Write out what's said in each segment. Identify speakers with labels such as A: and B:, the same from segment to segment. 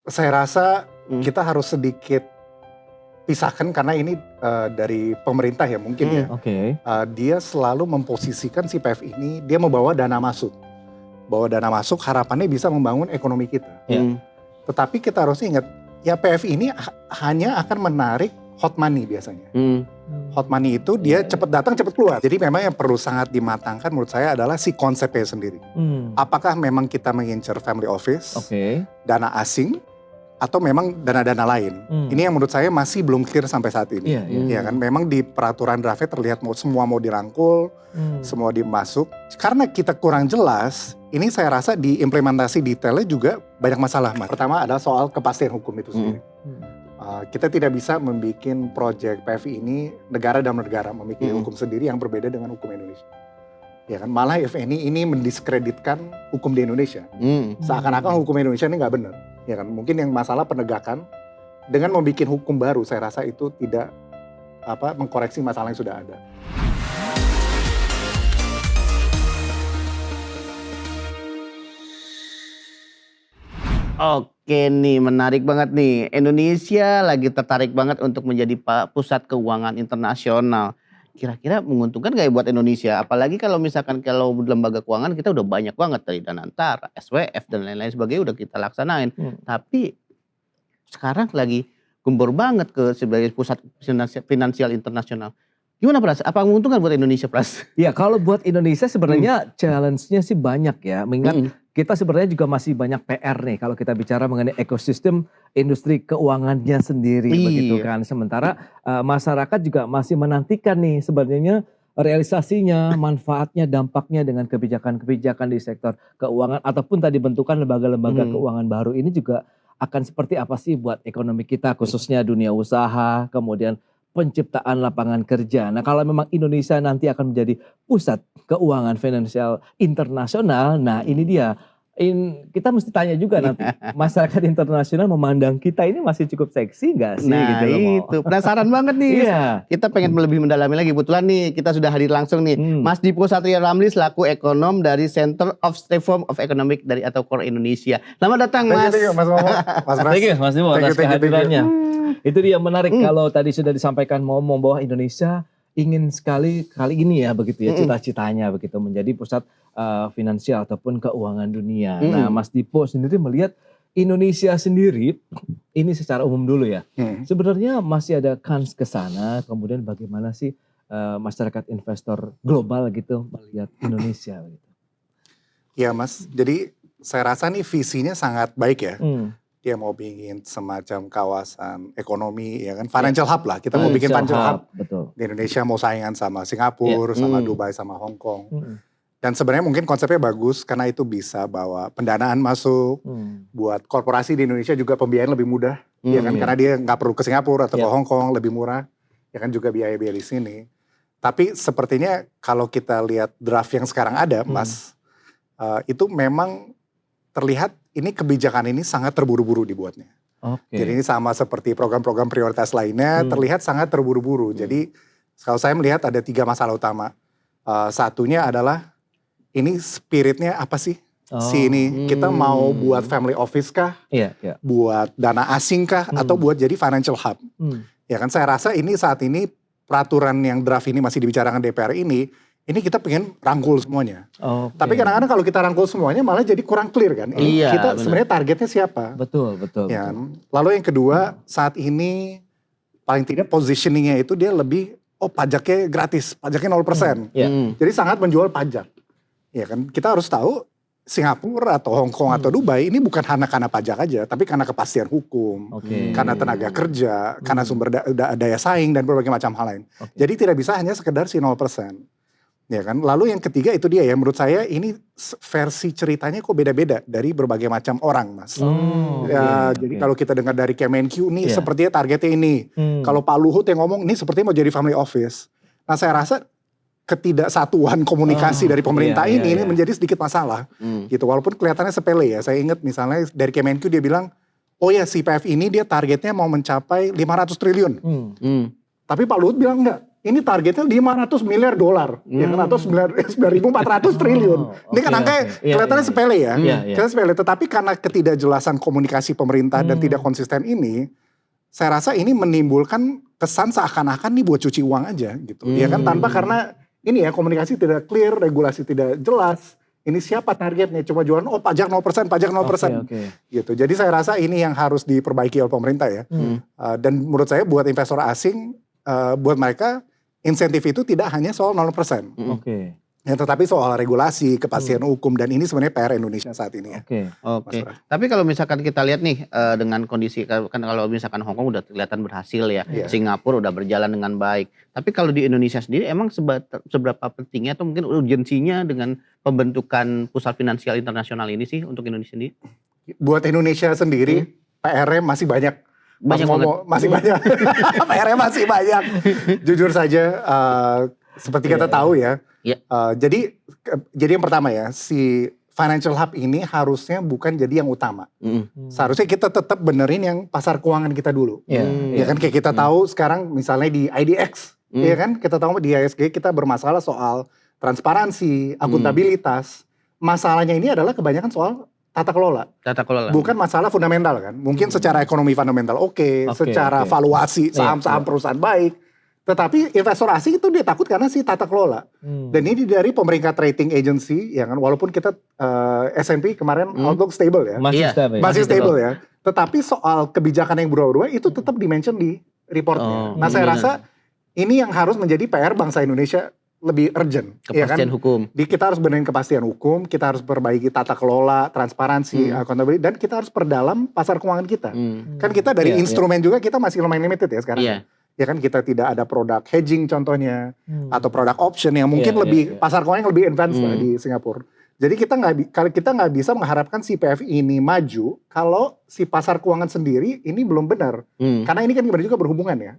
A: Saya rasa kita harus sedikit pisahkan karena ini dari pemerintah ya mungkin ya.
B: Oke.
A: Dia selalu memposisikan si PF ini, dia membawa dana masuk. Bawa dana masuk harapannya bisa membangun ekonomi kita. Tetapi kita harus ingat, ya PF ini hanya akan menarik hot money biasanya. Hot money itu dia cepat datang cepat keluar. Jadi memang yang perlu sangat dimatangkan menurut saya adalah si konsepnya sendiri. Apakah memang kita mengincar family office, dana asing, atau memang dana-dana lain. Ini yang menurut saya masih belum clear sampai saat ini. Ya kan, memang di peraturan draftnya terlihat semua mau dirangkul, semua dimasuk. Karena kita kurang jelas, ini saya rasa di implementasi detailnya juga banyak masalah, Mas. Pertama adalah soal kepastian hukum itu sendiri. Kita tidak bisa membuat proyek PFI ini negara dalam negara, membuat hukum sendiri yang berbeda dengan hukum Indonesia. Ya kan, malah FNI ini mendiskreditkan hukum di Indonesia. Seakan-akan hukum Indonesia ini nggak benar. Ya kan, mungkin yang masalah penegakan dengan membuat hukum baru, saya rasa itu tidak mengkoreksi masalah yang sudah ada.
C: Oke nih, menarik banget nih. Indonesia lagi tertarik banget untuk menjadi pusat keuangan internasional. Kira-kira menguntungkan gak ya buat Indonesia? Apalagi kalau misalkan kalau lembaga keuangan kita udah banyak banget dari Danantara, SWF dan lain-lain sebagainya udah kita laksanain. Tapi sekarang lagi gembor banget sebagai pusat finansial internasional. Gimana Pras? Apa menguntungkan buat Indonesia Pras?
B: Ya kalau buat Indonesia sebenarnya challenge-nya sih banyak ya. Mengingat kita sebenarnya juga masih banyak PR nih kalau kita bicara mengenai ekosistem industri keuangannya sendiri begitu kan. Sementara masyarakat juga masih menantikan nih sebenarnya realisasinya, manfaatnya, dampaknya dengan kebijakan-kebijakan di sektor keuangan ataupun tadi bentukan lembaga-lembaga keuangan baru ini juga akan seperti apa sih buat ekonomi kita khususnya dunia usaha, kemudian penciptaan lapangan kerja. Nah kalau memang Indonesia nanti akan menjadi pusat keuangan finansial internasional, nah ini dia. Kita mesti tanya juga nanti, masyarakat internasional memandang kita ini masih cukup seksi gak sih?
C: Nah
B: gitu loh,
C: itu, penasaran banget nih. Kita pengen lebih mendalami lagi. Kebetulan nih kita sudah hadir langsung nih. Mas Dipo Satria Ramli selaku ekonom dari Center of Reform of Economic dari atau Core Indonesia. Selamat datang Mas.
A: Thank you, Mas Momo.
B: Thank you Mas Dipo atas kehadirannya. Itu dia menarik kalau tadi sudah disampaikan Momo bahwa Indonesia ingin sekali kali ini ya begitu ya cita-citanya begitu menjadi pusat finansial ataupun keuangan dunia. Nah Mas Dipo sendiri melihat Indonesia sendiri ini secara umum dulu ya. Sebenarnya masih ada kans ke sana, kemudian bagaimana sih masyarakat investor global gitu melihat Indonesia gitu.
A: Ya Mas, jadi saya rasa nih visinya sangat baik ya. Dia mau bikin semacam kawasan ekonomi ya kan, financial hub lah. Kita mau bikin financial hub.
B: Betul.
A: Di Indonesia mau saingan sama Singapura, sama Dubai, sama Hong Kong. Dan sebenarnya mungkin konsepnya bagus karena itu bisa bawa pendanaan masuk. Buat korporasi di Indonesia juga pembiayaan lebih mudah. Ya kan, karena dia nggak perlu ke Singapura atau ke Hong Kong, lebih murah. Ya kan, juga biaya-biaya di sini. Tapi sepertinya kalau kita lihat draft yang sekarang ada, Mas, itu memang terlihat ini kebijakan ini sangat terburu-buru dibuatnya. Jadi ini sama seperti program-program prioritas lainnya, terlihat sangat terburu-buru. Jadi kalau saya melihat ada 3 masalah utama. Satunya adalah ini spiritnya apa sih? Kita mau buat family office kah? Buat dana asing kah? Atau buat jadi financial hub? Ya kan, saya rasa ini saat ini peraturan yang draft ini masih dibicarakan DPR ini kita pengen rangkul semuanya. Tapi kadang-kadang kalau kita rangkul semuanya malah jadi kurang clear kan. Kita sebenarnya targetnya siapa?
B: Betul.
A: Ya, lalu yang kedua, saat ini paling tidak positioningnya itu dia lebih, pajaknya gratis, pajaknya 0%. Jadi sangat menjual pajak. Ya kan, kita harus tahu Singapura atau Hong Kong atau Dubai ini bukan hanya karena pajak aja, tapi karena kepastian hukum, karena tenaga kerja, karena sumber daya saing dan berbagai macam hal lain. Jadi tidak bisa hanya sekedar si 0%. Ya kan, lalu yang ketiga itu dia ya, menurut saya ini versi ceritanya kok beda-beda dari berbagai macam orang Mas. Jadi kalau kita dengar dari Kemenq nih sepertinya targetnya ini. Kalau Pak Luhut yang ngomong ini sepertinya mau jadi family office. Nah saya rasa ketidaksatuan komunikasi dari pemerintah ini menjadi sedikit masalah. Gitu, walaupun kelihatannya sepele ya. Saya ingat misalnya dari Kemenq dia bilang, oh ya si PF ini dia targetnya mau mencapai 500 triliun. Tapi Pak Luhut bilang enggak. ini targetnya 500 miliar dolar, ya kan, atau 9.400 triliun. Ini kan angka kelihatannya sepele ya, kelihatannya sepele. Tetapi karena ketidakjelasan komunikasi pemerintah dan tidak konsisten ini, saya rasa ini menimbulkan kesan seakan-akan nih buat cuci uang aja gitu, ya kan, tanpa karena ini ya komunikasi tidak clear, regulasi tidak jelas. Ini siapa targetnya? Cuma jualan, oh pajak 0%, pajak 0%. Gitu. Jadi saya rasa ini yang harus diperbaiki oleh pemerintah ya. Dan menurut saya buat investor asing, buat mereka insentif itu tidak hanya soal 0%. Ya, tetapi soal regulasi, kepastian hukum, dan ini sebenarnya PR Indonesia saat ini ya.
C: Oke. Tapi kalau misalkan kita lihat nih dengan kondisi, kan kalau misalkan Hong Kong udah kelihatan berhasil ya, Singapura udah berjalan dengan baik. Tapi kalau di Indonesia sendiri emang seberapa pentingnya atau mungkin urgensinya dengan pembentukan pusat finansial internasional ini sih untuk Indonesia sendiri?
A: Buat Indonesia sendiri, PR-nya masih banyak. Masih banyak. PR-nya masih banyak. Jujur saja, seperti kita tahu ya. Jadi yang pertama ya, si financial hub ini harusnya bukan jadi yang utama. Seharusnya kita tetap benerin yang pasar keuangan kita dulu. Ya kan, kayak kita tahu sekarang misalnya di IDX, ya kan, kita tahu di ISG kita bermasalah soal transparansi, akuntabilitas. Masalahnya ini adalah kebanyakan soal tata kelola. Bukan masalah fundamental kan. Mungkin secara ekonomi fundamental secara valuasi saham-saham perusahaan baik. Tetapi investor asing itu dia takut karena si tata kelola. Dan ini dari peringkat rating agency, ya kan, walaupun kita S&P kemarin outlook stable ya. Masih stable ya. Tetapi soal kebijakan yang berubah-ubah itu tetap dimention di reportnya. Nah saya rasa ini yang harus menjadi PR bangsa Indonesia lebih urgent.
C: Kepastian hukum.
A: Kita harus benerin kepastian hukum, kita harus perbaiki tata kelola, transparansi, accountability, dan kita harus perdalam pasar keuangan kita. Kan kita dari instrumen juga kita masih lumayan limited ya sekarang. Ya kan, kita tidak ada produk hedging contohnya, atau produk option yang mungkin lebih pasar keuangan yang lebih advance lah di Singapura. Jadi kita nggak bisa mengharapkan si PFI ini maju kalau si pasar keuangan sendiri ini belum benar. Karena ini kan juga berhubungan ya,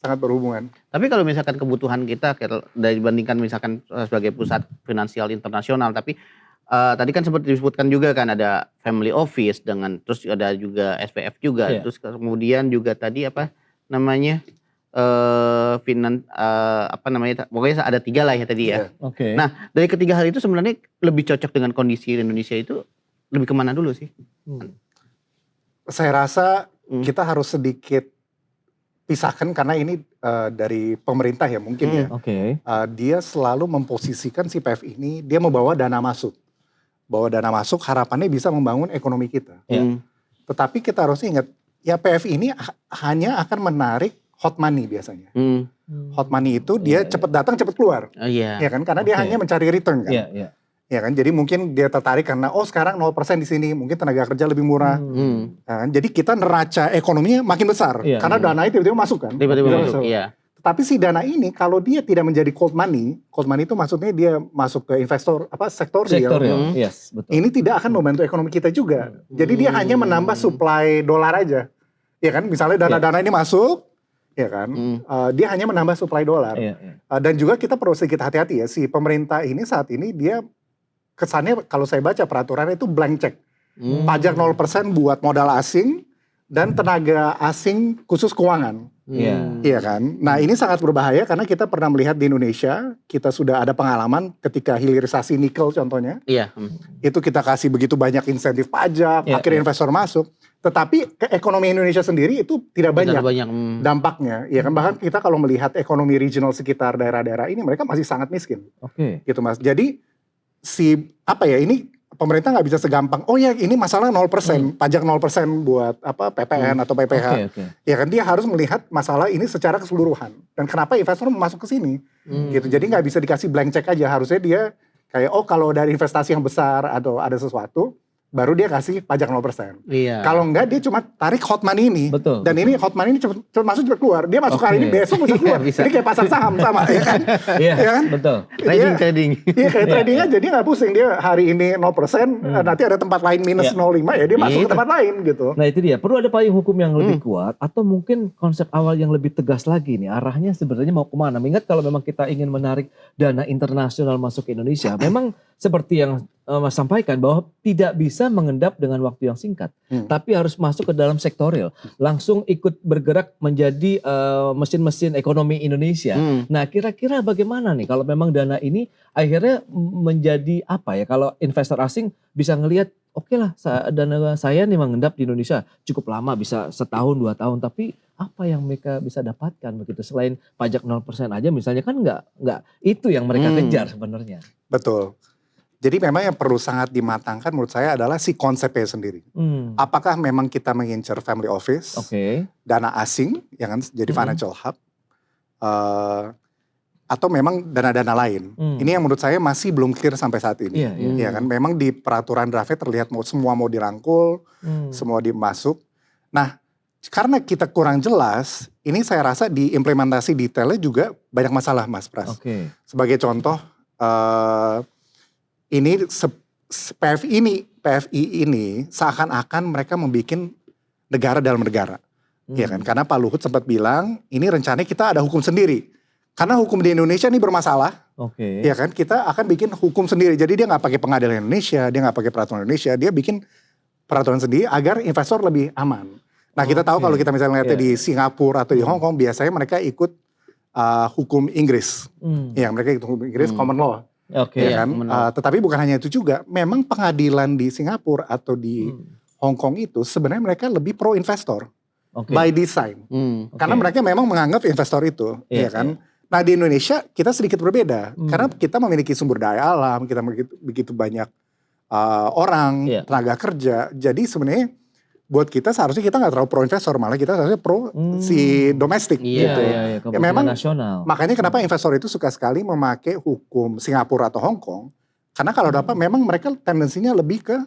A: sangat berhubungan. Tapi kalau misalkan kebutuhan kita dibandingkan misalkan sebagai pusat finansial internasional, tapi tadi kan sempat disebutkan juga kan ada family office dengan terus ada juga SPF juga, terus kemudian juga tadi apa namanya pokoknya ada 3 lah ya tadi ya. Nah dari ketiga hal itu sebenarnya lebih cocok dengan kondisi Indonesia itu lebih kemana dulu sih? Saya rasa kita harus sedikit pisahkan karena ini dari pemerintah ya mungkin ya. Dia selalu memposisikan si PF ini dia membawa dana masuk. Bawa dana masuk harapannya bisa membangun ekonomi kita. Tetapi kita harus ingat ya PF ini hanya akan menarik hot money biasanya. Hot money itu dia cepat datang cepat keluar. Ya kan, karena dia hanya mencari return kan. Ya kan, jadi mungkin dia tertarik karena sekarang 0% di sini, mungkin tenaga kerja lebih murah. Ya kan? Jadi kita neraca ekonominya makin besar karena dana itu tiba-tiba masuk kan. Tiba-tiba masuk. Tapi si dana ini kalau dia tidak menjadi cold money itu maksudnya dia masuk ke investor sektor real. Betul. Ini tidak akan membantu ekonomi kita juga. Jadi dia hanya menambah supply dolar aja. Ya kan, misalnya dana-dana ini masuk, ya kan, dia hanya menambah supply dolar. Dan juga kita perlu sedikit hati-hati ya, si pemerintah ini saat ini dia kesannya kalau saya baca peraturannya itu blank check. Pajak 0% buat modal asing dan tenaga asing khusus keuangan. Iya kan. Nah ini sangat berbahaya karena kita pernah melihat di Indonesia, kita sudah ada pengalaman ketika hilirisasi nikel contohnya. Itu kita kasih begitu banyak insentif pajak, akhirnya investor masuk. Tetapi ke ekonomi Indonesia sendiri itu tidak banyak dampaknya. Ya kan, bahkan kita kalau melihat ekonomi regional sekitar daerah-daerah ini mereka masih sangat miskin. Gitu Mas. Jadi ini pemerintah nggak bisa segampang, ini masalah 0%, pajak 0% buat PPN atau PPH. Ya kan, dia harus melihat masalah ini secara keseluruhan. Dan kenapa investor masuk ke sini? Gitu. Jadi nggak bisa dikasih blank check aja, harusnya dia kayak kalau dari investasi yang besar atau ada sesuatu, baru dia kasih pajak 0%. Kalau enggak dia cuma tarik hot money ini. Dan ini hot money ini cepet masuk cepet keluar. Dia masuk hari ini besok bisa keluar. Ini kayak pasar saham sama ya kan? Ya kan? Betul. Trading. Iya kayak trading aja, dia nggak pusing. Dia hari ini 0%, nanti ada tempat lain minus 0,5 ya dia masuk ke tempat lain gitu.
B: Nah itu dia, perlu ada payung hukum yang lebih kuat atau mungkin konsep awal yang lebih tegas lagi nih. Arahnya sebenarnya mau kemana? Mengingat kalau memang kita ingin menarik dana internasional masuk ke Indonesia, memang seperti yang sampaikan bahwa tidak bisa mengendap dengan waktu yang singkat, tapi harus masuk ke dalam sektorial, langsung ikut bergerak menjadi mesin-mesin ekonomi Indonesia. Nah, kira-kira bagaimana nih kalau memang dana ini akhirnya menjadi apa ya? Kalau investor asing bisa ngelihat, oke lah, dana saya nih mengendap di Indonesia cukup lama, bisa setahun 2 tahun, tapi apa yang mereka bisa dapatkan begitu selain pajak 0% aja misalnya, kan nggak itu yang mereka kejar sebenarnya.
A: Betul. Jadi memang yang perlu sangat dimatangkan menurut saya adalah si konsepnya sendiri. Apakah memang kita mengincar family office, dana asing, yang kan jadi financial hub, atau memang dana-dana lain. Ini yang menurut saya masih belum clear sampai saat ini. Ya kan, memang di peraturan draftnya terlihat semua mau dirangkul, semua dimasuk. Nah, karena kita kurang jelas, ini saya rasa di implementasi detailnya juga banyak masalah, Mas Pras. Sebagai contoh, ini PFI ini seakan-akan mereka membuat negara dalam negara. Ya kan? Karena Pak Luhut sempat bilang, ini rencananya kita ada hukum sendiri. Karena hukum di Indonesia ini bermasalah. Ya kan? Kita akan bikin hukum sendiri. Jadi dia nggak pakai pengadilan Indonesia, dia nggak pakai peraturan Indonesia, dia bikin peraturan sendiri agar investor lebih aman. Nah, kita tahu kalau kita misalnya lihatnya di Singapura atau di Hong Kong, biasanya mereka ikut hukum Inggris. Ya, mereka ikut hukum Inggris, common law. Ya kan? Tetapi bukan hanya itu juga, memang pengadilan di Singapura atau di Hong Kong itu sebenarnya mereka lebih pro investor by design, karena mereka memang menganggap investor itu, ya kan? Nah, di Indonesia kita sedikit berbeda, karena kita memiliki sumber daya alam, kita begitu banyak orang, tenaga kerja, jadi sebenarnya buat kita seharusnya kita nggak terlalu pro investor, malah kita seharusnya pro si domestik gitu. Ya, memang nasional. Makanya kenapa investor itu suka sekali memakai hukum Singapura atau Hong Kong, karena kalau dapat memang mereka tendensinya lebih ke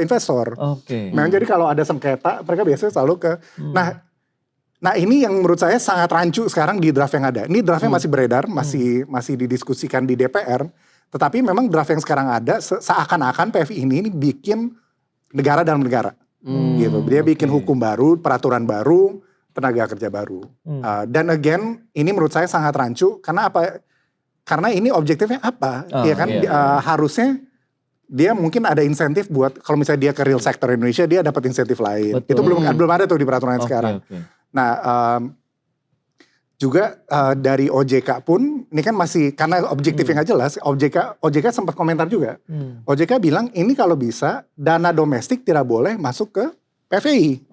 A: investor. Memang jadi kalau ada sengketa mereka biasanya selalu ke. Nah ini yang menurut saya sangat rancu sekarang di draft yang ada. Ini draftnya masih beredar, masih didiskusikan di DPR. Tetapi memang draft yang sekarang ada seakan-akan PFI ini bikin negara dalam negara. Gitu. Dia bikin hukum baru, peraturan baru, tenaga kerja baru. Dan again, ini menurut saya sangat rancu. Karena apa? Karena ini objektifnya apa? Ya kan? Harusnya dia mungkin ada insentif buat, kalau misalnya dia ke real sector Indonesia, dia dapat insentif lain. Itu belum ada tuh di peraturan sekarang. Nah, juga dari OJK pun, ini kan masih, karena objektifnya nggak jelas, OJK sempat komentar juga. OJK bilang, ini kalau bisa, dana domestik tidak boleh masuk ke PFI.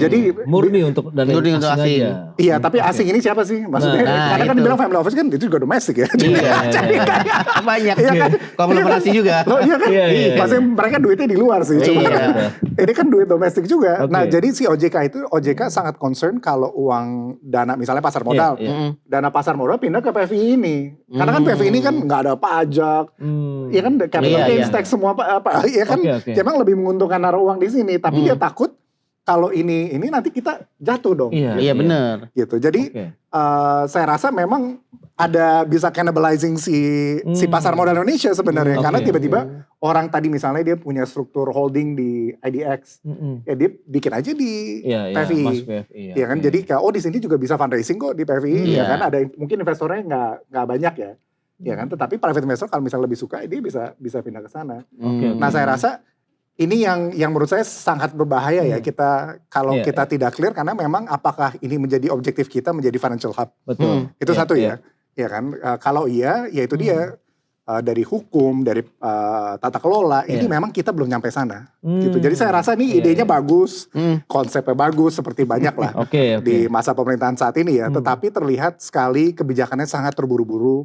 A: Jadi
B: murni untuk dana asing aja.
A: Iya, tapi asing ini siapa sih? Maksudnya karena kan dibilang family office kan itu juga domestik ya.
C: Jadi banyak konglomerasi juga.
A: Iya kan? Maksudnya mereka duitnya di luar sih. Cuma ini kan duit domestik juga. Nah, jadi si OJK sangat concern kalau uang dana misalnya pasar modal. Dana pasar modal pindah ke PFI ini. Karena kan PFI ini kan nggak ada pajak. Iya kan, capital gains tax semua apa. Iya kan, memang lebih menguntungkan naruh uang di sini. Tapi dia takut kalau ini nanti kita jatuh dong.
C: Iya benar.
A: Gitu. Jadi saya rasa memang ada bisa cannibalizing si pasar modal Indonesia sebenarnya. Karena tiba-tiba orang tadi misalnya dia punya struktur holding di IDX. Ya dia bikin aja di PFI. Iya kan. Jadi di sini juga bisa fundraising kok di PFI. Ya kan, ada mungkin investornya nggak banyak ya. Ya kan, tetapi private investor kalau misalnya lebih suka dia bisa pindah ke sana. Nah, saya rasa ini yang menurut saya sangat berbahaya ya kita kalau kita tidak clear, karena memang apakah ini menjadi objektif kita menjadi financial hub. Itu satu ya. Ya kan, kalau iya ya itu dia dari hukum, dari tata kelola, ini memang kita belum nyampe sana. Gitu. Jadi saya rasa ini idenya bagus, konsepnya bagus seperti banyak lah di masa pemerintahan saat ini ya. Tetapi terlihat sekali kebijakannya sangat terburu-buru.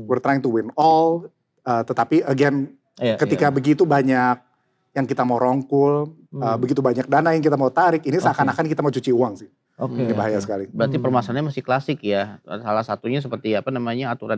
A: We're trying to win all. Tetapi again ketika begitu banyak yang kita mau rongkul, begitu banyak dana yang kita mau tarik, ini seakan-akan kita mau cuci uang sih. Ini bahaya sekali.
C: Berarti permasalahannya masih klasik ya. Salah satunya seperti aturan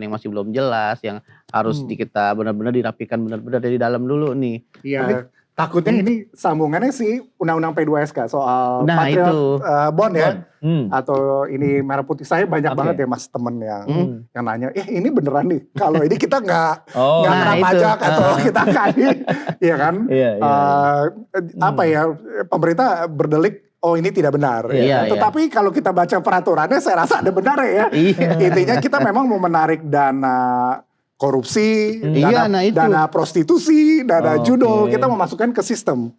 C: yang masih belum jelas, yang harus kita benar-benar dirapikan benar-benar dari dalam dulu nih.
A: Iya. Takutnya ini sambungannya sih Undang-Undang P2SK soal Patriot Bond ya. Atau ini merah putih. Saya banyak banget ya Mas temen yang nanya, ini beneran nih kalau ini kita nggak kena pajak atau kita ya kan. Apa ya, pemerintah berdelik, ini tidak benar. Tetapi kalau kita baca peraturannya saya rasa ada benar ya. Intinya kita memang mau menarik dana korupsi,
C: Iya, nah itu.
A: dana prostitusi, dana
B: Oke.
A: judo, kita memasukkan ke sistem.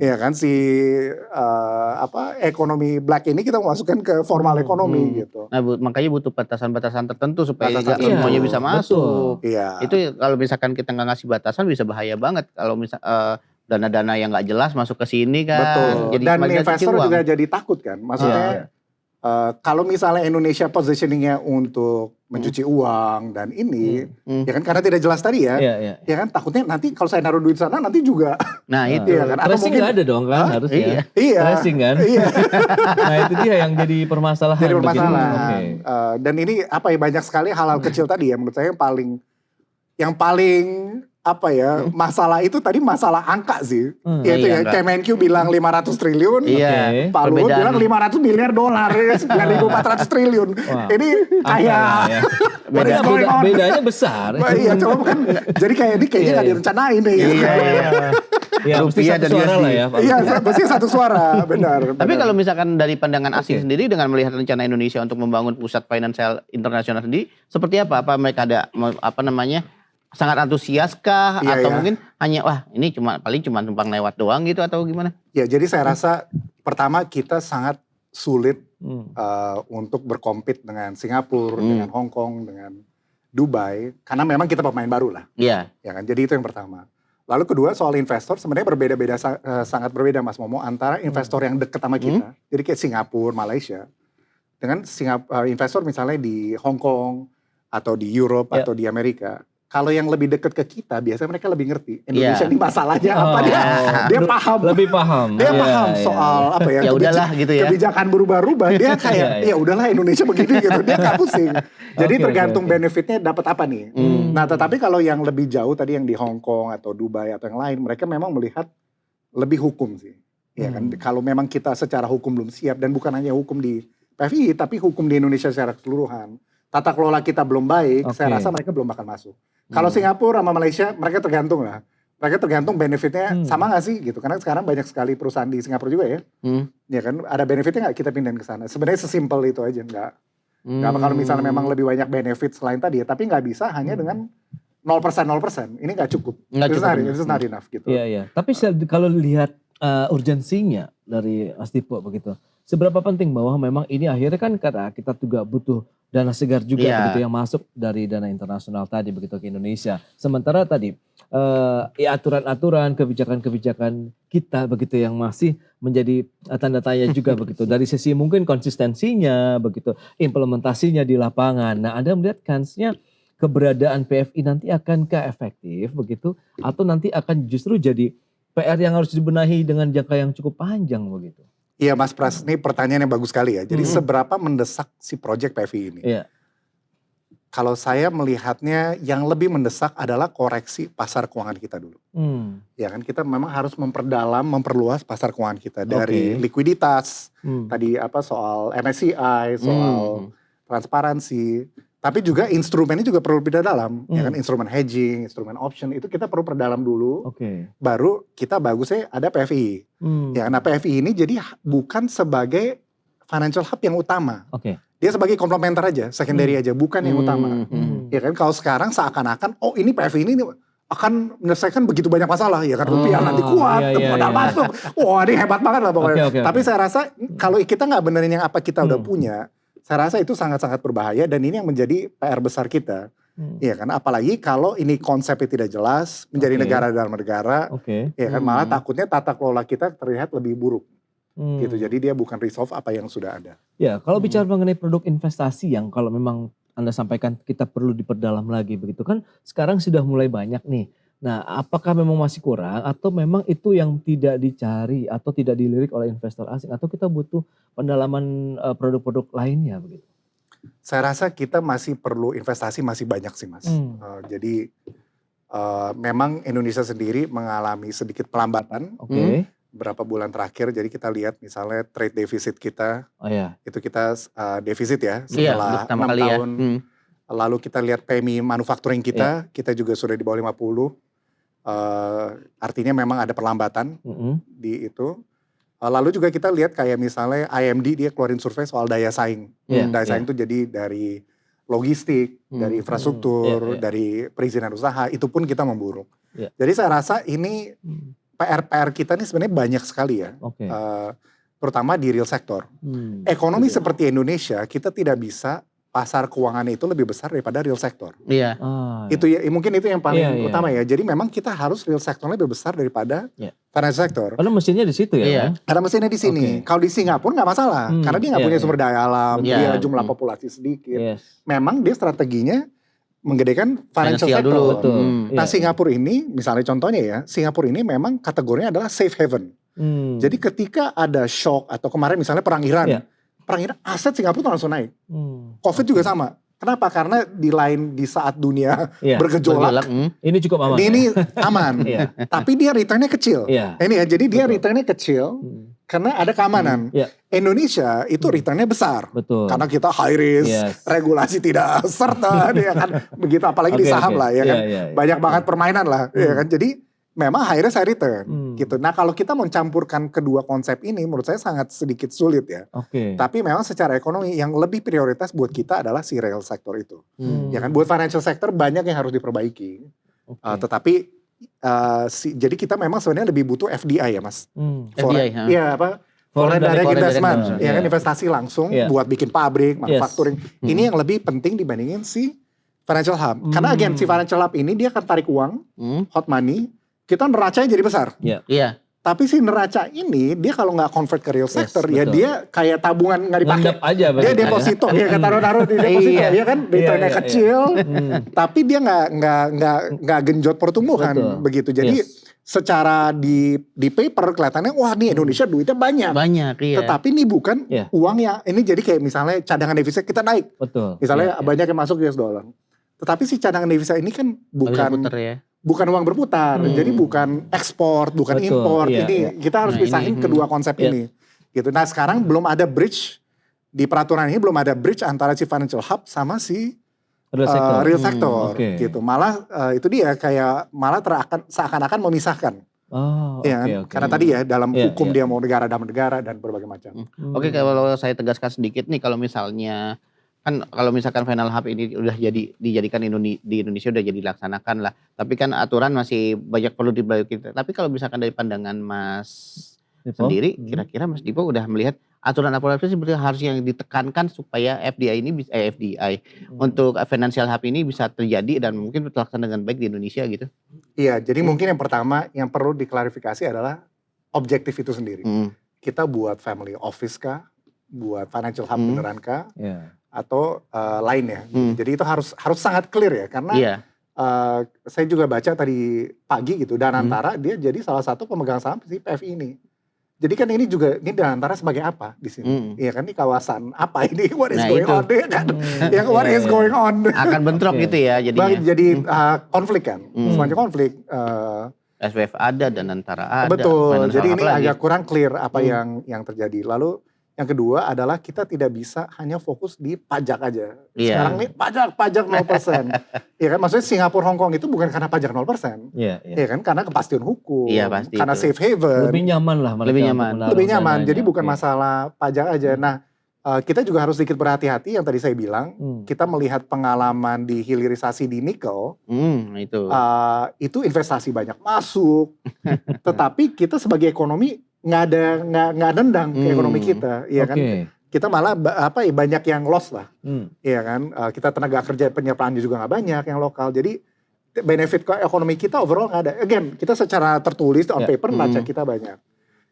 A: Ya kan si ekonomi black ini kita memasukkan ke formal ekonomi gitu.
C: Nah, makanya butuh batasan-batasan tertentu supaya
A: Batasan
C: nggak
A: tertentu.
C: semuanya bisa masuk.
A: Iya.
C: Itu kalau misalkan kita nggak ngasih batasan bisa bahaya banget kalau dana-dana yang nggak jelas masuk ke sini kan.
A: Betul.
C: Jadi
A: Dan
C: kembali lagi
A: investor
C: uang.
A: juga jadi takut kan. Maksudnya kalau misalnya Indonesia positioningnya untuk mencuci uang dan ini, ya kan karena tidak jelas tadi ya,
B: Iya.
A: ya kan takutnya nanti kalau saya naruh duit sana nanti juga,
C: Nah itu.
A: iya kan? Atau
B: Tracing
A: mungkin
B: nggak ada dong kan harusnya.
C: Iya.
A: iya,
B: Tracing kan.
A: iya,
B: Nah itu dia yang jadi permasalahan.
A: jadi
B: begitu.
A: permasalahan.
B: Oke.
A: Dan ini apa ya banyak sekali hal-hal kecil tadi ya menurut saya yang paling apa ya masalah itu tadi masalah angka sih. Yaitu
C: Iya,
A: ya
C: angka.
A: Kemenq bilang 500 triliun.
C: Iya.
A: Pak Luhut
C: perbedaan.
A: bilang 500 miliar dolar, 9.400 triliun.
B: Wow.
A: Ini kayak
B: ya.
A: what is going on?
B: Bedanya besar.
A: Wah, iya, coba kan jadi kayak ini kayaknya nggak direncanain nih. Gitu.
C: Iya.
B: Ya, mesti
C: Rupiah
B: satu
C: dan
B: suara
C: USD.
B: lah ya. Pak.
A: Iya, pasti satu suara, benar.
C: Tapi
A: benar.
C: kalau misalkan dari pandangan asing
B: Oke.
C: sendiri dengan melihat rencana Indonesia untuk membangun pusat finansial internasional sendiri, seperti apa? Apa mereka ada sangat antusias kah?
A: Iya,
C: Atau
A: iya.
C: mungkin hanya wah ini paling cuma numpang lewat doang gitu atau gimana?
A: Ya, jadi saya rasa pertama kita sangat sulit untuk berkompet dengan Singapura, dengan Hong Kong, dengan Dubai, karena memang kita pemain baru lah,
C: Iya.
A: ya kan. Jadi itu yang pertama. Lalu kedua soal investor sebenarnya berbeda-beda, sangat berbeda Mas Momo antara investor yang dekat sama kita, jadi kayak Singapura, Malaysia, dengan investor misalnya di Hong Kong atau di Europe atau di Amerika. Kalau yang lebih dekat ke kita, biasanya mereka lebih ngerti Indonesia ini masalahnya apa, dia paham.
B: Lebih paham.
A: Dia
B: Iya,
A: paham
B: iya.
A: soal apa ya,
C: Ya udahlah gitu ya.
A: kebijakan berubah-ubah. Dia kayak ya udahlah Indonesia begini gitu. Dia nggak pusing. Jadi
B: Oke,
A: tergantung
B: oke.
A: benefitnya dapat apa nih. Nah, tetapi kalau yang lebih jauh tadi yang di Hong Kong atau Dubai atau yang lain, mereka memang melihat lebih hukum sih. Ya kan, kalau memang kita secara hukum belum siap dan bukan hanya hukum di PFI, tapi hukum di Indonesia secara keseluruhan. Tata kelola kita belum baik, saya rasa mereka belum bakal masuk. Kalau Singapura sama Malaysia, mereka tergantung lah. Mereka tergantung benefitnya sama nggak sih gitu. Karena sekarang banyak sekali perusahaan di Singapura juga ya. Ya kan, ada benefitnya nggak kita pindahin ke sana. Sebenarnya sesimpel itu aja, nggak kalau misalnya memang lebih banyak benefit selain tadi ya. Tapi nggak bisa hanya dengan 0%. Ini nggak cukup. It's not enough gitu.
B: Iya. Tapi kalau lihat urgensinya dari Mas Tipo begitu, seberapa penting bahwa memang ini akhirnya kan karena kita juga butuh dana segar juga begitu yang masuk dari dana internasional tadi begitu ke Indonesia. Sementara tadi aturan-aturan, kebijakan-kebijakan kita begitu yang masih menjadi tanda tanya juga begitu. Dari sisi mungkin konsistensinya begitu, implementasinya di lapangan. Nah, Anda melihat kansnya keberadaan PFI nanti akankah efektif begitu atau nanti akan justru jadi PR yang harus dibenahi dengan jangka yang cukup panjang begitu?
A: Iya Mas Pras, ini pertanyaan yang bagus sekali ya. Jadi seberapa mendesak si proyek PFI ini?
B: Iya.
A: Kalau saya melihatnya yang lebih mendesak adalah koreksi pasar keuangan kita dulu. Ya kan, kita memang harus memperluas pasar keuangan kita dari likuiditas, tadi soal MSCI, soal transparansi, tapi juga instrumennya juga perlu lebih dalam, ya kan, instrumen hedging, instrumen option itu kita perlu perdalam dulu, baru kita bagusnya ada PFI. Ya, karena PFI ini jadi bukan sebagai financial hub yang utama. Dia sebagai komplementer aja, secondary aja, bukan yang utama. Ya kan, kalau sekarang seakan-akan, oh ini PFI ini akan menyelesaikan begitu banyak masalah, ya kan, rupiah nanti kuat, modal masuk, wah ini hebat banget lah pokoknya. Tapi saya rasa kalau kita nggak benerin yang apa kita udah punya, saya rasa itu sangat-sangat berbahaya dan ini yang menjadi PR besar kita. Ya kan, apalagi kalau ini konsepnya tidak jelas, menjadi negara dalam negara, ya kan, malah takutnya tata kelola kita terlihat lebih buruk. Gitu. Jadi dia bukan resolve apa yang sudah ada.
B: Ya, kalau bicara mengenai produk investasi yang kalau memang Anda sampaikan kita perlu diperdalam lagi begitu kan, sekarang sudah mulai banyak nih. Nah, apakah memang masih kurang atau memang itu yang tidak dicari atau tidak dilirik oleh investor asing atau kita butuh pendalaman produk-produk lainnya begitu?
A: Saya rasa kita masih perlu investasi masih banyak sih Mas. Jadi memang Indonesia sendiri mengalami sedikit pelambatan beberapa bulan terakhir. Jadi kita lihat misalnya trade deficit kita, itu kita defisit ya setelah 6 tahun. Lalu kita lihat PMI manufacturing kita juga sudah di bawah 50. Artinya memang ada perlambatan di itu. Lalu juga kita lihat kayak misalnya IMD dia keluarin survei soal daya saing. Daya saing itu jadi dari logistik, dari infrastruktur,
B: Iya.
A: dari perizinan usaha, itu pun kita memburuk.
B: Iya.
A: Jadi saya rasa ini PR kita ini sebenarnya banyak sekali ya,
B: Oke.
A: terutama di real sektor. Ekonomi seperti Indonesia, kita tidak bisa pasar keuangannya itu lebih besar daripada real sektor.
C: Iya.
A: Itu ya, mungkin itu yang paling
B: Iya, iya.
A: utama ya. Jadi memang kita harus real sektornya lebih besar daripada
B: Iya.
A: financial sector.
B: Karena mesinnya di situ ya.
C: Iya.
B: Kan?
A: Ada mesinnya di sini.
B: Oke.
A: Kalau di Singapura nggak masalah, karena dia nggak
B: Iya,
A: punya
B: iya.
A: sumber daya alam,
C: Iya.
A: dia jumlah populasi sedikit.
B: Yes.
A: Memang dia strateginya menggedekan financial sector.
C: dulu.
B: Betul.
A: Nah,
B: Iya.
A: Singapura ini, misalnya contohnya ya, Singapura ini memang kategorinya adalah safe haven. Jadi ketika ada shock atau kemarin misalnya perang Iran,
B: Iya.
A: aset Singapura tuh langsung naik. Covid
B: Oke.
A: juga sama. Kenapa? Karena di saat dunia
B: Iya.
A: bergejolak,
B: Ini cukup aman.
A: ini aman.
B: Iya.
A: Tapi dia returnnya kecil.
B: Iya.
A: Ini ya, jadi dia
B: Betul.
A: returnnya kecil karena ada keamanan.
B: Iya.
A: Indonesia itu returnnya besar.
B: Betul.
A: Karena kita high risk,
B: Yes.
A: regulasi tidak serta, ya kan begitu. Apalagi di
B: Oke,
A: saham
B: oke.
A: lah, ya kan.
B: Iya, iya, iya.
A: Banyak banget permainan lah, ya kan. Jadi memang high risk high return, gitu. Nah kalau kita mencampurkan kedua konsep ini, menurut saya sangat sedikit sulit ya.
B: Oke.
A: Tapi memang secara ekonomi yang lebih prioritas buat kita adalah si real sector itu.
C: Hmm.
A: Ya kan, buat financial sector banyak yang harus diperbaiki.
B: Oke.
A: Tetapi jadi kita memang sebenarnya lebih butuh FDI ya mas.
C: FDI, ha?
A: Iya apa? Foreign direct
C: Foreign
A: investment,
C: direct
A: ya kan
B: Iya.
A: investasi langsung
B: Iya.
A: buat bikin pabrik, manufacturing. Ini yang lebih penting dibandingin si financial hub. Karena again si financial hub ini dia akan tarik uang, hot money, kita neracanya jadi besar.
C: Iya.
A: Tapi si neraca ini dia kalau nggak convert ke real sector, ya
B: betul.
A: dia kayak tabungan nggak dipakai.
B: Ngendap aja
A: Dia
B: berarti.
A: deposito, ya kan taruh-taruh di deposito,
C: Iya.
A: ya kan returnnya
B: iya,
A: kecil, tapi dia nggak genjot pertumbuhan
B: Betul.
A: begitu. Jadi
B: Yes.
A: secara di paper kelihatannya wah nih Indonesia duitnya banyak.
C: Banyak, iya.
A: Tetapi ini bukan
B: Iya.
A: uang yang ini jadi kayak misalnya cadangan devisa kita naik,
B: Betul.
A: misalnya
B: Iya, iya.
A: banyak yang masuk US dollar. Tetapi si cadangan devisa ini kan
C: Nggak bisa
A: bukan
C: puter ya.
A: bukan uang berputar, jadi bukan ekspor, bukan
B: Betul,
A: impor.
B: iya,
A: Ini
B: iya.
A: kita harus
C: Nah,
A: pisahin
C: ini,
A: kedua konsep
B: Iya.
A: ini. Gitu. Nah sekarang belum ada bridge di peraturan ini, belum ada bridge antara si financial hub sama si
B: Real sector.
A: real sector.
B: oke.
A: Gitu. Malah itu dia kayak malah seakan-akan memisahkan.
B: Oh,
A: Ya,
B: oke,
A: kan?
B: oke.
A: Karena tadi ya dalam
B: Iya,
A: hukum
B: iya.
A: dia mau negara dalam negara dan berbagai macam.
C: Oke, kalau saya tegaskan sedikit nih, kalau misalnya kan kalau misalkan final hub ini udah dijadikan di Indonesia udah jadi dilaksanakan lah. Tapi kan aturan masih banyak perlu diperbaiki. Tapi kalau misalkan dari pandangan Mas
B: Dipo?
C: sendiri, kira-kira Mas Dipo udah melihat aturan-aturan apa sih sebenarnya harus yang ditekankan supaya FDI ini bisa FDI untuk financial hub ini bisa terjadi dan mungkin terlaksana dengan baik di Indonesia gitu.
A: Iya, jadi mungkin yang pertama yang perlu diklarifikasi adalah objektif itu sendiri. Kita buat family office kah, buat financial hub beneran kah,
B: Iya.
A: atau lainnya. Jadi itu harus sangat clear ya, karena
C: Iya.
A: saya juga baca tadi pagi gitu, Danantara dia jadi salah satu pemegang saham si PFI ini. Jadi kan ini Danantara sebagai apa di sini? Iya kan, ini kawasan apa ini? What is
C: Nah,
A: going
C: itu.
A: on? Ya kan? Yang what is going on?
C: Akan bentrok
B: Iya.
C: gitu ya jadinya.
A: Jadi konflik kan, semuanya konflik.
C: SWF ada dan antara ada.
A: Betul,
C: Financial
A: jadi
C: hub
A: ini
C: lagi.
A: agak kurang clear apa yang terjadi. Lalu yang kedua adalah kita tidak bisa hanya fokus di pajak aja.
C: Iya.
A: Sekarang nih pajak 0%. Iya kan, maksudnya Singapura Hong Kong itu bukan karena pajak 0%.
B: Iya, iya.
A: Iya kan, karena kepastian hukum,
C: Iya, pasti
A: karena
C: itu.
A: safe haven.
B: Lebih nyaman lah mereka
C: Lebih
B: untuk
C: nyaman.
B: menaruh
A: Lebih nyaman.
B: dananya.
A: Jadi bukan
B: Oke.
A: masalah pajak aja. Nah, kita juga harus sedikit berhati-hati yang tadi saya bilang. Kita melihat pengalaman di hilirisasi di nikel,
C: Itu.
A: investasi banyak masuk, tetapi kita sebagai ekonomi nggak ada nendang ke ekonomi kita, ya kan?
B: Oke.
A: Kita malah banyak yang loss lah, ya kan? Kita tenaga kerja penyertaannya juga nggak banyak yang lokal, jadi benefit ke ekonomi kita overall nggak ada. Again, kita secara tertulis on paper neraca kita banyak.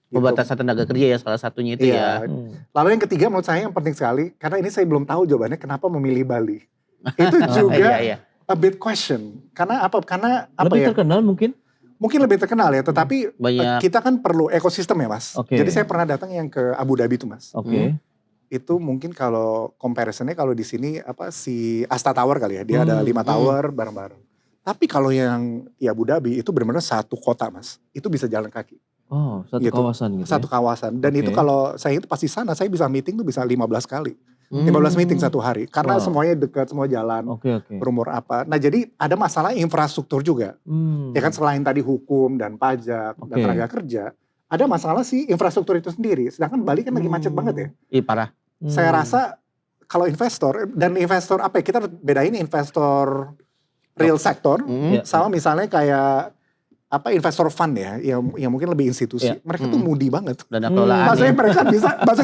A: Gitu.
C: Pembatasan tenaga kerja ya salah satunya itu
A: Iya.
C: ya.
A: Lalu yang ketiga menurut saya yang penting sekali, karena ini saya belum tahu jawabannya kenapa memilih Bali. Itu juga
C: Iya, iya.
A: a big question. Karena apa? Karena apa
B: Lebih
A: ya?
B: terkenal mungkin?
A: Mungkin lebih terkenal ya, tetapi
C: Banyak.
A: kita kan perlu ekosistem ya mas.
B: Oke.
A: Jadi saya pernah datang yang ke Abu Dhabi tuh mas.
B: Oke.
A: Itu mungkin kalau comparisonnya kalau di sini si Asta Tower kali ya, dia ada 5 tower bareng-bareng. Tapi kalau yang di Abu Dhabi itu benar-benar satu kota mas, itu bisa jalan kaki.
B: Oh, satu
A: Gitu.
B: kawasan gitu.
A: Satu kawasan. Dan
B: Oke.
A: itu kalau saya itu pasti sana, saya bisa meeting tuh bisa 15 kali. 15 meeting satu hari. Karena
B: Wow.
A: semuanya dekat, semua jalan.
B: Oke, oke.
A: Berumur apa. Nah jadi ada masalah infrastruktur juga. Ya kan selain tadi hukum dan pajak dan
B: Oke.
A: tenaga kerja. Ada masalah sih infrastruktur itu sendiri. Sedangkan Bali kan lagi macet banget ya.
C: Ih parah.
A: Saya rasa kalau investor, dan investor apa ya, kita harus bedain investor real sector sama misalnya kayak apa investor fund ya, yang mungkin lebih institusi. Mereka tuh moody banget.
C: Dana kelolaan.
A: Maksudnya mereka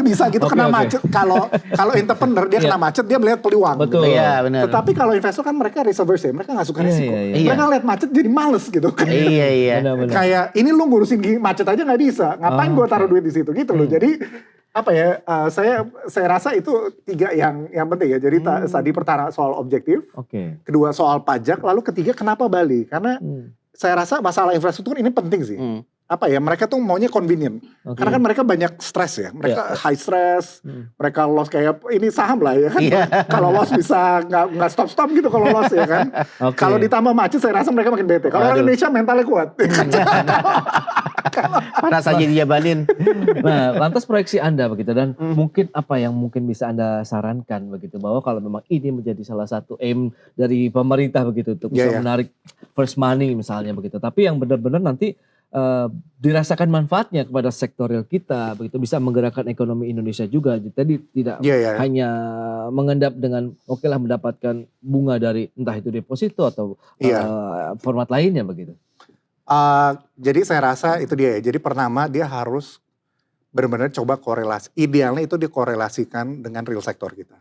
A: bisa gitu kena macet. Kalau entrepreneur dia kena macet, dia melihat peluang.
B: Betul.
A: Gitu.
C: Iya, benar.
A: Tetapi kalau investor kan mereka risk averse ya, mereka nggak suka risiko.
C: Iya.
A: Mereka lihat macet jadi males gitu.
C: Iya.
B: Benar-benar.
A: Kayak ini lu ngurusin macet aja nggak bisa. Ngapain gue taruh duit di situ gitu loh. Jadi apa ya? Saya rasa itu 3 yang penting ya. Jadi tadi pertama soal objektif, kedua soal pajak, lalu ketiga kenapa Bali? Karena saya rasa masalah infrastruktur ini penting sih. Apa ya, mereka tuh maunya convenient. Karena kan mereka banyak stres ya. Mereka high stress, mereka loss kayak ini saham lah ya kan. Kalau loss bisa nggak stop gitu kalau loss ya kan. Kalau ditambah macet saya rasa mereka makin bete. Kalau orang Indonesia mentalnya kuat.
C: Para saja dijabanin.
B: Nah, lantas proyeksi Anda begitu, dan mungkin apa yang mungkin bisa Anda sarankan begitu, bahwa kalau memang ini menjadi salah satu aim dari pemerintah begitu untuk bisa menarik first money misalnya begitu, tapi yang benar-benar nanti dirasakan manfaatnya kepada sektor real kita begitu, bisa menggerakkan ekonomi Indonesia juga. Jadi tidak hanya mengendap dengan oke lah mendapatkan bunga dari entah itu deposito atau format lainnya begitu.
A: Jadi saya rasa itu dia ya. Jadi pertama dia harus benar-benar coba korelasi. Idealnya itu dikorelasikan dengan real sektor kita.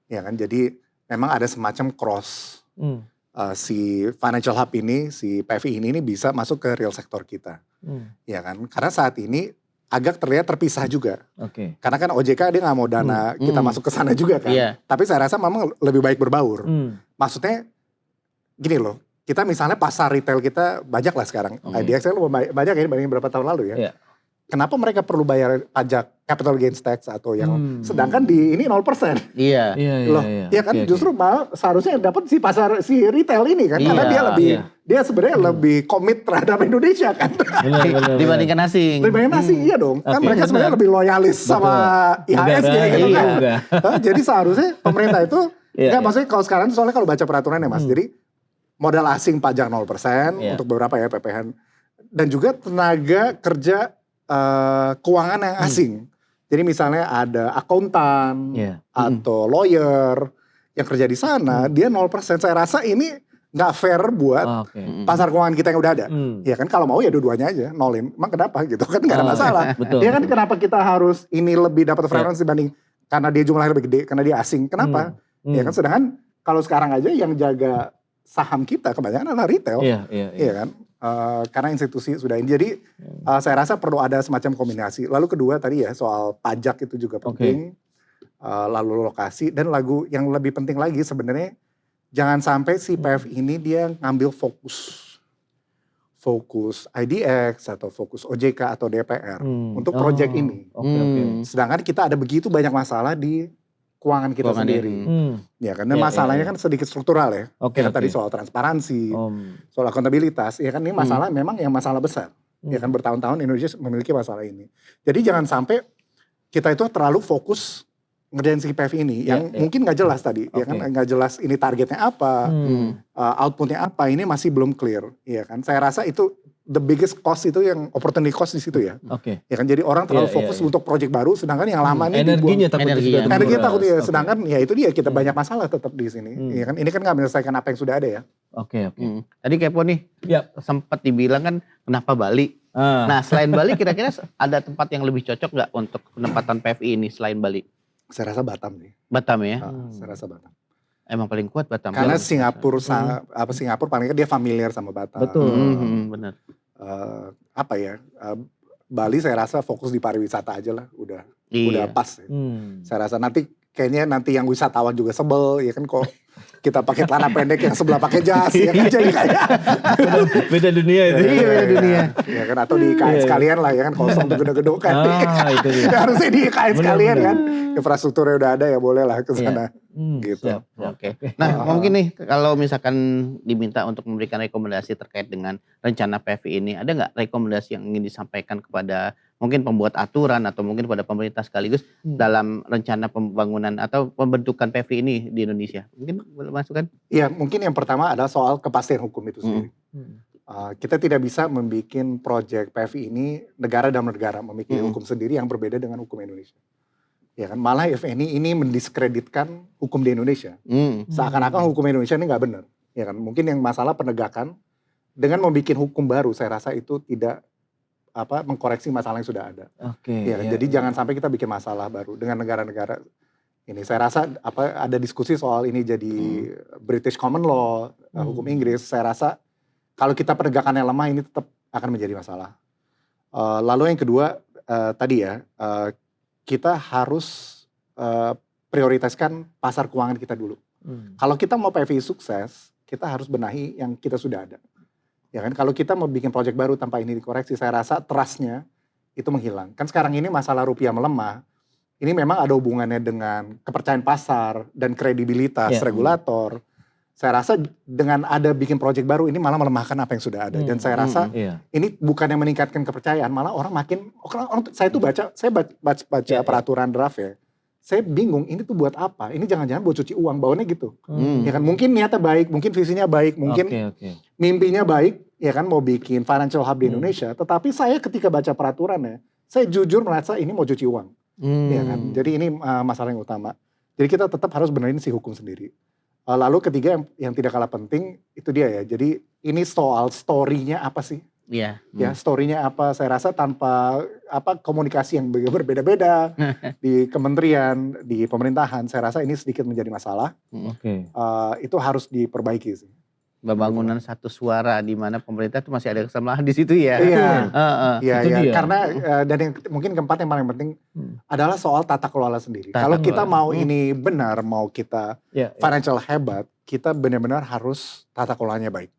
A: Ya kan. Jadi memang ada semacam cross. Si financial hub ini, si PFI ini bisa masuk ke real sektor kita. Ya kan. Karena saat ini agak terlihat terpisah juga. Karena kan OJK dia nggak mau dana kita masuk ke sana juga kan. Tapi saya rasa memang lebih baik berbaur. Maksudnya gini loh. Kita misalnya pasar retail kita banyak lah sekarang. IDX banyak ya dibanding berapa tahun lalu ya. Kenapa mereka perlu bayar pajak capital gains tax atau yang sedangkan di ini 0%.
C: Iya.
A: Iya kan justru malah seharusnya yang dapat si pasar si retail ini kan, karena dia sebenarnya lebih komit terhadap Indonesia kan.
C: Dibandingkan asing.
A: Dibandingkan asing iya dong. Kan mereka sebenarnya lebih loyalis sama IHSG gitu kan. Jadi seharusnya pemerintah itu maksudnya kalau sekarang soalnya kalau baca peraturan ya Mas. Jadi modal asing pajak 0% untuk beberapa ya PPN, dan juga tenaga kerja keuangan yang asing. Jadi misalnya ada akuntan atau lawyer yang kerja di sana, dia 0%. Saya rasa ini nggak fair buat pasar keuangan kita yang udah ada. Ya kan kalau mau ya dua-duanya aja nolin. Emang kenapa gitu kan nggak ada masalah. Ya kan kenapa kita harus ini lebih dapat preferensi dibanding karena dia jumlahnya lebih gede, karena dia asing. Kenapa? Ya kan sedangkan kalau sekarang aja yang jaga saham kita kebanyakan adalah retail. Iya kan. Karena institusi sudah ini. Jadi saya rasa perlu ada semacam kombinasi. Lalu kedua tadi ya soal pajak itu juga penting. Lalu lokasi dan yang lebih penting lagi sebenarnya jangan sampai si PF ini dia ngambil fokus IDX atau fokus OJK atau DPR untuk proyek ini. Sedangkan kita ada begitu banyak masalah di keuangan kita sendiri. Ya kan, dan masalahnya kan sedikit struktural ya. Tadi soal transparansi, soal akuntabilitas, ya kan ini masalah memang yang masalah besar. Ya kan bertahun-tahun Indonesia memiliki masalah ini. Jadi jangan sampai kita itu terlalu fokus ngerjain si PF ini yang mungkin nggak jelas tadi, ya kan nggak jelas ini targetnya apa, outputnya apa, ini masih belum clear, ya kan. Saya rasa itu the biggest cost itu yang opportunity cost di situ ya. Ya kan jadi orang terlalu fokus untuk proyek baru, sedangkan yang lama ini
B: energinya
A: takutnya sedangkan ya itu dia kita banyak masalah tetap di sini. Ya kan ini kan nggak menyelesaikan apa yang sudah ada ya.
C: Tadi Kepo nih sempat dibilang kan kenapa Bali? Nah selain Bali kira-kira ada tempat yang lebih cocok nggak untuk penempatan PFI ini selain Bali?
A: Saya rasa Batam nih.
C: Batam ya?
A: Saya rasa Batam.
C: Emang paling kuat Batam.
A: Karena Singapura paling kan dia familiar sama Batam.
B: Betul.
C: Benar.
A: Bali saya rasa fokus di pariwisata aja lah, udah pas. Ya. Saya rasa nanti yang wisatawan juga sebel, ya kan kok kita pakai celana pendek yang sebelah pakai jas, ya kan jadi kayak
B: beda dunia itu.
A: Iya beda dunia. Ya kan atau di IKN sekalian lah, ya kan kosong tuh gedung-gedung kan.
B: Itu dia.
A: Harusnya di IKN sekalian kan, infrastrukturnya udah ada ya boleh lah ke sana. Gitu.
C: Oke. Nah mungkin nih kalau misalkan diminta untuk memberikan rekomendasi terkait dengan rencana PFI ini, ada nggak rekomendasi yang ingin disampaikan kepada mungkin pembuat aturan atau mungkin kepada pemerintah sekaligus dalam rencana pembangunan atau pembentukan PFI ini di Indonesia? Mungkin boleh masukkan?
A: Iya, mungkin yang pertama adalah soal kepastian hukum itu sendiri. Kita tidak bisa membuat proyek PFI ini negara dalam negara memiliki hukum sendiri yang berbeda dengan hukum Indonesia. Ya kan, malah if ini mendiskreditkan hukum di Indonesia. Seakan-akan hukum Indonesia ini nggak benar. Ya kan, mungkin yang masalah penegakan dengan membuat hukum baru, saya rasa itu tidak mengkoreksi masalah yang sudah ada. Ya, jadi jangan sampai kita bikin masalah baru dengan negara-negara ini. Saya rasa ada diskusi soal ini jadi British Common Law, hukum Inggris. Saya rasa kalau kita penegakannya lemah ini tetap akan menjadi masalah. Lalu yang kedua tadi ya, kita harus prioritaskan pasar keuangan kita dulu. Kalau kita mau PFI sukses, kita harus benahi yang kita sudah ada. Ya kan, kalau kita mau bikin proyek baru tanpa ini dikoreksi, saya rasa trust-nya itu menghilang. Kan sekarang ini masalah rupiah melemah, ini memang ada hubungannya dengan kepercayaan pasar dan kredibilitas regulator. Saya rasa dengan ada bikin proyek baru ini malah melemahkan apa yang sudah ada. Dan saya rasa ini bukan yang meningkatkan kepercayaan, malah orang makin, saya baca peraturan draft ya. Saya bingung ini tuh buat apa? Ini jangan-jangan buat cuci uang, baunya gitu. Ya kan, mungkin niatnya baik, mungkin visinya baik, mungkin mimpinya baik, ya kan, mau bikin financial hub di Indonesia. Tetapi saya ketika baca peraturannya, saya jujur merasa ini mau cuci uang. Ya kan, jadi ini masalah yang utama. Jadi kita tetap harus benerin si hukum sendiri. Lalu ketiga yang tidak kalah penting itu dia ya. Jadi ini soal story-nya apa sih?
C: Iya.
A: Ya, story-nya apa? Saya rasa tanpa komunikasi yang berbeda-beda di kementerian, di pemerintahan, saya rasa ini sedikit menjadi masalah. Itu harus diperbaiki sih.
C: Pembangunan satu suara di mana pemerintah itu masih ada kesalahan di situ ya.
A: Iya. Karena dan yang mungkin keempat yang paling penting adalah soal tata kelola sendiri. Kalau kita mau ini benar, mau kita financial hebat, kita benar-benar harus tata kelolanya baik.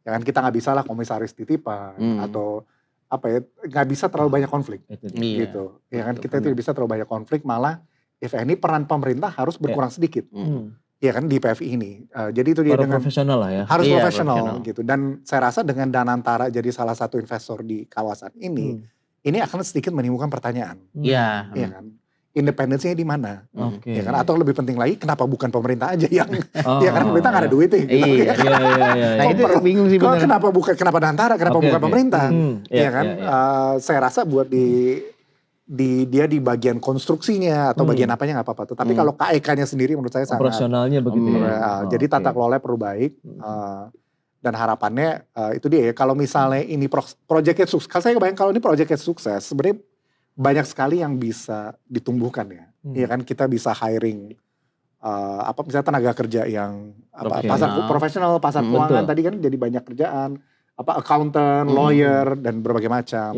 A: Ya kan, kita nggak bisa lah komisaris titipan atau nggak bisa terlalu banyak konflik gitu. Ya kan, kita tidak bisa terlalu banyak konflik, malah if any peran pemerintah harus berkurang sedikit. Ya kan, di PFI ini. Jadi itu dia dengan
B: profesional lah ya.
A: Harus profesional gitu. Dan saya rasa dengan Danantara jadi salah satu investor di kawasan ini akan sedikit menimbulkan pertanyaan.
C: Iya.
A: Ya kan, independensinya di mana? Ya kan, atau lebih penting lagi, kenapa bukan pemerintah aja yang, ya kan pemerintah nggak ada duit nih.
C: Iya. Nah itu bingung sih benar.
A: Kenapa Danantara? Kenapa bukan pemerintah? Ya kan, saya rasa buat dia di bagian konstruksinya atau bagian apanya nggak apa-apa. Tetapi kalau KEK-nya sendiri menurut saya sangat
B: operasionalnya begitu ya.
A: Jadi tata kelolanya perlu baik dan harapannya itu dia ya. Kalau misalnya ini proyeknya sukses, kalau saya kebayang kalau ini proyeknya sukses, sebenarnya banyak sekali yang bisa ditumbuhkan ya. Ya kan, kita bisa hiring misalnya tenaga kerja yang pasar profesional, pasar keuangan tadi kan jadi banyak kerjaan, accountant, lawyer dan berbagai macam.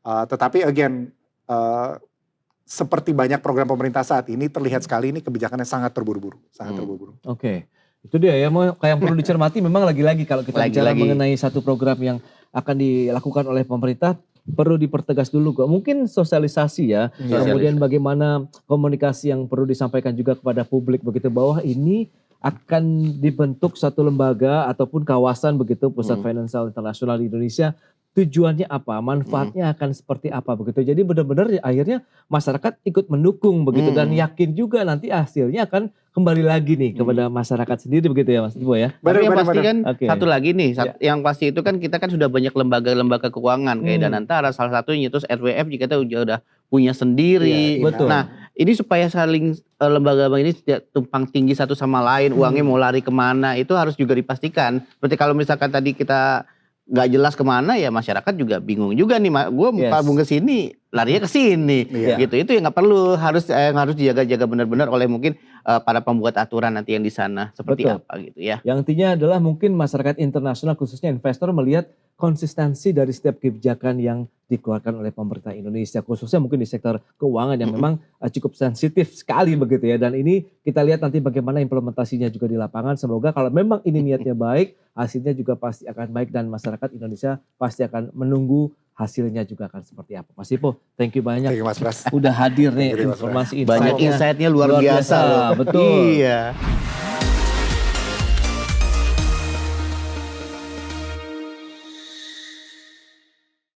A: Tetapi again seperti banyak program pemerintah saat ini terlihat sekali ini kebijakannya sangat terburu-buru,
B: Itu dia ya, yang perlu dicermati memang lagi-lagi kalau kita bicara mengenai satu program yang akan dilakukan oleh pemerintah perlu dipertegas dulu kok. Mungkin sosialisasi ya, kemudian bagaimana komunikasi yang perlu disampaikan juga kepada publik begitu bahwa ini akan dibentuk satu lembaga ataupun kawasan begitu Pusat Financial Internasional di Indonesia. Tujuannya apa, manfaatnya akan seperti apa begitu. Jadi benar-benar akhirnya masyarakat ikut mendukung begitu dan yakin juga nanti hasilnya akan kembali lagi nih kepada masyarakat sendiri begitu ya Mas Ibo ya.
C: Tapi yang pasti kan satu lagi nih, yang pasti itu kan kita kan sudah banyak lembaga-lembaga keuangan kayak Danantara salah satunya, terus RWF juga kita udah punya sendiri.
B: Betul.
C: Nah ini supaya saling lembaga-lembaga ini tidak tumpang tinggi satu sama lain, uangnya mau lari kemana itu harus juga dipastikan. Seperti kalau misalkan tadi kita nggak jelas kemana ya masyarakat juga bingung juga nih, gue tabung ke sini larinya ke sini gitu. Itu yang nggak perlu, harus dijaga-jaga benar-benar oleh mungkin para pembuat aturan nanti yang di sana seperti apa gitu ya.
B: Yang intinya adalah mungkin masyarakat internasional khususnya investor melihat konsistensi dari setiap kebijakan yang dikeluarkan oleh pemerintah Indonesia, khususnya mungkin di sektor keuangan yang memang cukup sensitif sekali begitu ya. Dan ini kita lihat nanti bagaimana implementasinya juga di lapangan. Semoga kalau memang ini niatnya baik, hasilnya juga pasti akan baik dan masyarakat Indonesia pasti akan menunggu hasilnya juga akan seperti apa. Mas Ipo, thank you banyak.
A: Thank you Mas Pras.
B: Udah hadir nih informasi-informasi.
C: Banyak insight-nya luar biasa loh.
B: Betul.
C: Iya.